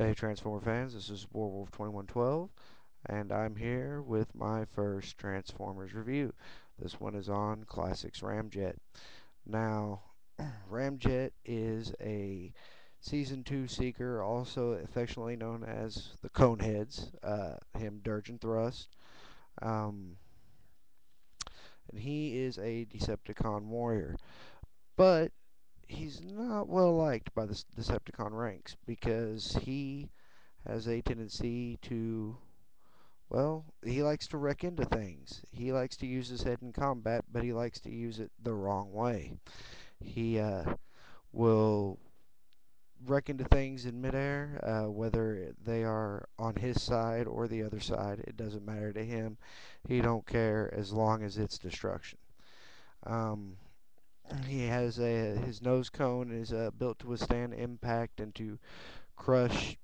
Hey Transformer fans, this is Warwolf 2112, and I'm here with my first Transformers review. This one is on Classics Ramjet. Now, Ramjet is a Season 2 Seeker, also affectionately known as the Coneheads, him Dirge and Thrust. Um, and he is a Decepticon warrior. But he's not well liked by the Decepticon ranks because he has a tendency to, well, he likes to wreck into things. He likes to use his head in combat, but he likes to use it the wrong way. He will wreck into things in midair, whether they are on his side or the other side. It doesn't matter to him. He don't care as long as it's destruction. Um, he has his nose cone is built to withstand impact and to crush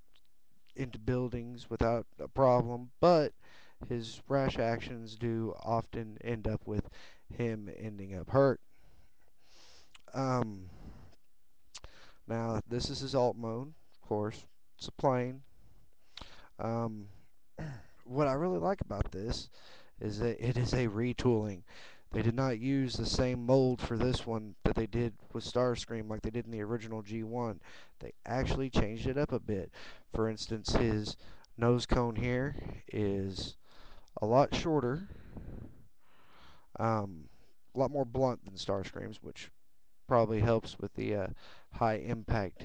into buildings without a problem, but his rash actions do often end up with him ending up hurt. Um, Now, this is his alt mode, of course. It's a plane. Um, what I really like about this is that it is a retooling. They did not use the same mold for this one that they did with Starscream like they did in the original G1. They actually changed it up a bit. For instance, his nose cone here is a lot shorter, a lot more blunt than Starscream's, which probably helps with the high impact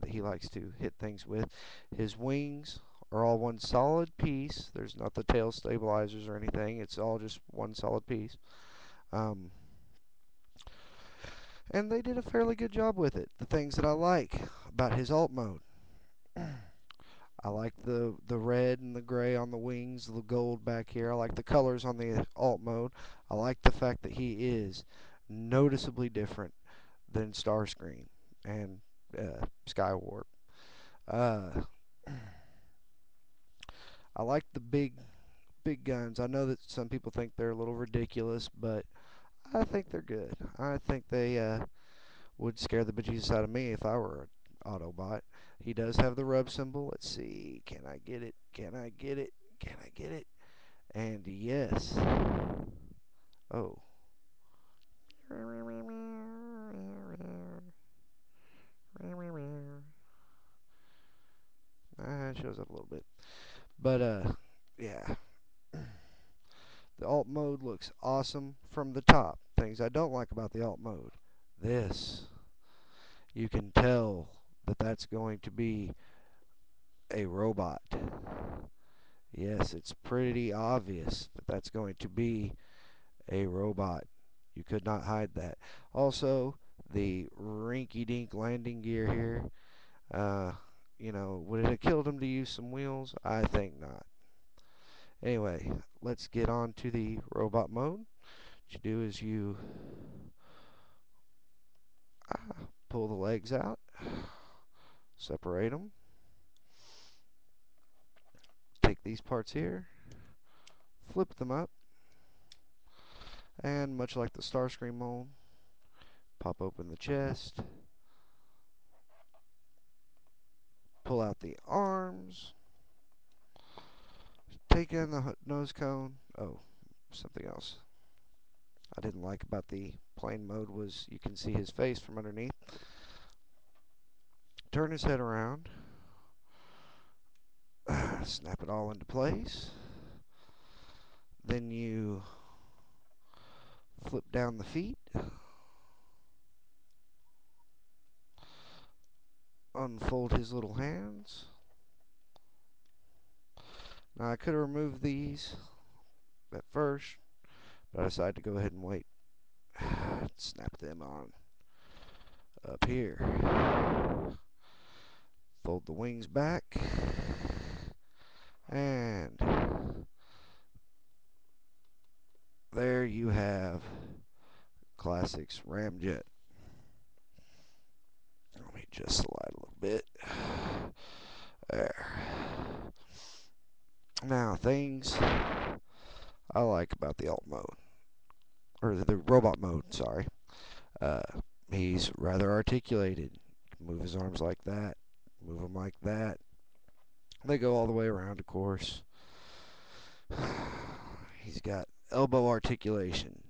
that he likes to hit things with. His wings are all one solid piece. There's not the tail stabilizers or anything. It's all just one solid piece. Um, and they did a fairly good job with it. The things that I like about his alt mode. I like the red and the gray on the wings, the gold back here. I like the colors on the alt mode. I like the fact that he is noticeably different than Starscream and Skywarp. Uh, I like the big guns. I know that some people think they're a little ridiculous, but I think they're good. I think they would scare the bejesus out of me if I were an Autobot. He does have the rub symbol. Let's see. Can I get it? Can I get it? Can I get it? And yes. Oh. It shows up a little bit. But yeah. The alt mode looks awesome from the top. Things I don't like about the alt mode. This. You can tell that that's going to be a robot. Yes, it's pretty obvious that that's going to be a robot. You could not hide that. Also, the rinky-dink landing gear here. Uh, would it have killed him to use some wheels? I think not. Anyway, let's get on to the robot mode. What you do is you pull the legs out, separate them, take these parts here, flip them up, and much like the Starscream mold, pop open the chest, pull out the arms, take in the nose cone. Oh, something else I didn't like about the plain mode was you can see his face from underneath. Turn his head around, snap it all into place. Then you flip down the feet, unfold his little hands. Now I could have removed these at first, but I decided to go ahead and wait. Snap them on up here. Fold the wings back. And there you have Classics Ramjet. Let me just slide a little bit. There. Now, things I like about the alt mode, or the robot mode, sorry. Uh, he's rather articulated. Move his arms like that, move them like that. They go all the way around, of course. He's got elbow articulation,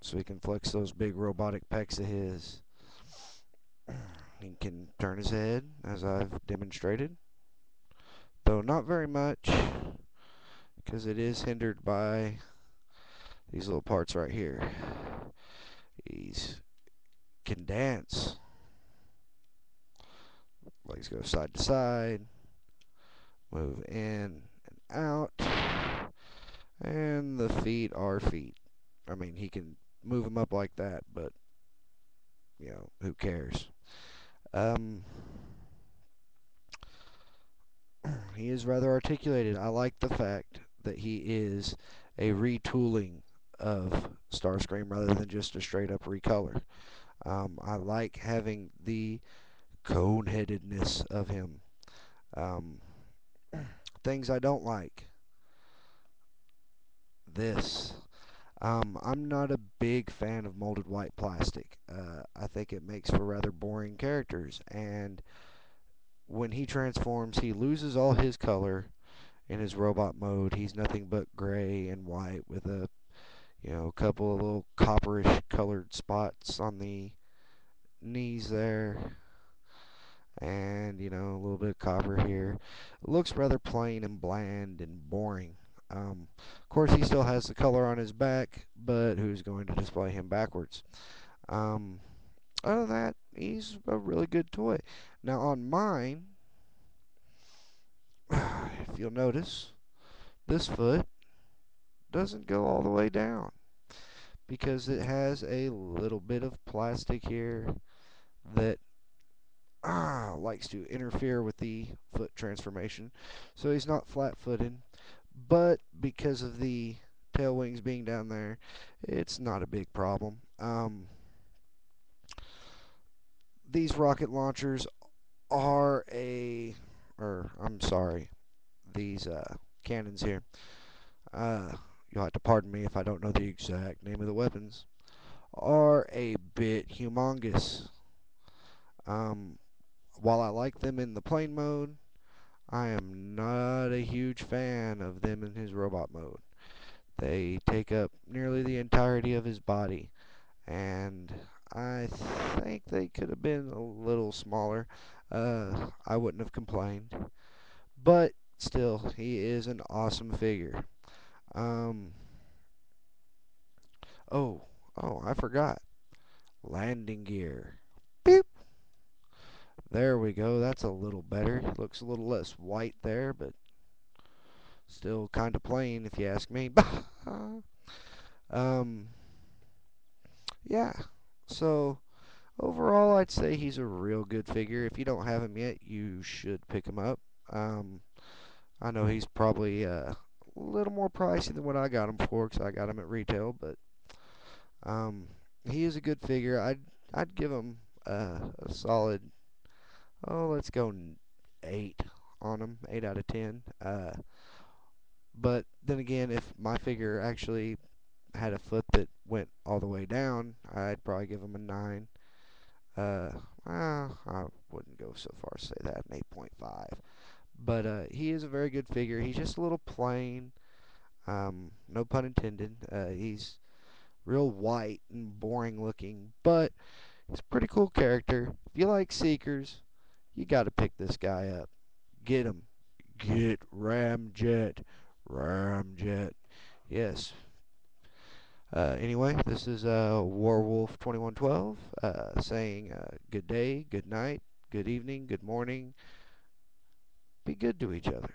so he can flex those big robotic pecs of his. He can turn his head, as I've demonstrated, though not very much, because it is hindered by these little parts right here. He can dance. Legs go side to side, move in and out, and the feet are feet. I mean, he can move them up like that, but, who cares? Um, he is rather articulated. I like the fact that he is a retooling of Starscream rather than just a straight up recolor. I like having the cone-headedness of him. Um, things I don't like. This. I'm not a big fan of molded white plastic. I think it makes for rather boring characters, and when he transforms, he loses all his color in his robot mode. He's nothing but gray and white with a couple of little copperish colored spots on the knees there, and a little bit of copper here. It looks rather plain and bland and boring. Of course, he still has the color on his back, but who's going to display him backwards? Um, Other than that, he's a really good toy. Now on mine, if you'll notice, this foot doesn't go all the way down because it has a little bit of plastic here that likes to interfere with the foot transformation. So he's not flat-footed, but because of the tail wings being down there, it's not a big problem. These rocket launchers are I'm sorry, these cannons here. You'll have to pardon me if I don't know the exact name of the weapons. Are a bit humongous. While I like them in the plane mode, I am not a huge fan of them in his robot mode. They take up nearly the entirety of his body, and I think they could have been a little smaller. I wouldn't have complained. But still, he is an awesome figure. Um, I forgot. Landing gear. Beep. There we go. That's a little better. Looks a little less white there, but still kind of plain if you ask me. um, yeah. So overall, I'd say he's a real good figure. If you don't have him yet, you should pick him up. Um, I know he's probably a little more pricey than what I got him for, because I got him at retail, but he is a good figure. I'd give him a solid, let's go 8 on him, 8 out of 10. But then again, if my figure actually had a foot that went all the way down, I'd probably give him a 9. I wouldn't go so far as to say that, an 8.5. But he is a very good figure. He's just a little plain. No pun intended. He's real white and boring looking, but he's a pretty cool character. If you like Seekers, you got to pick this guy up. Get him. Get Ramjet. Ramjet. Yes. Anyway, this is Warwolf 2112 saying good day, good night, good evening, good morning. Be good to each other.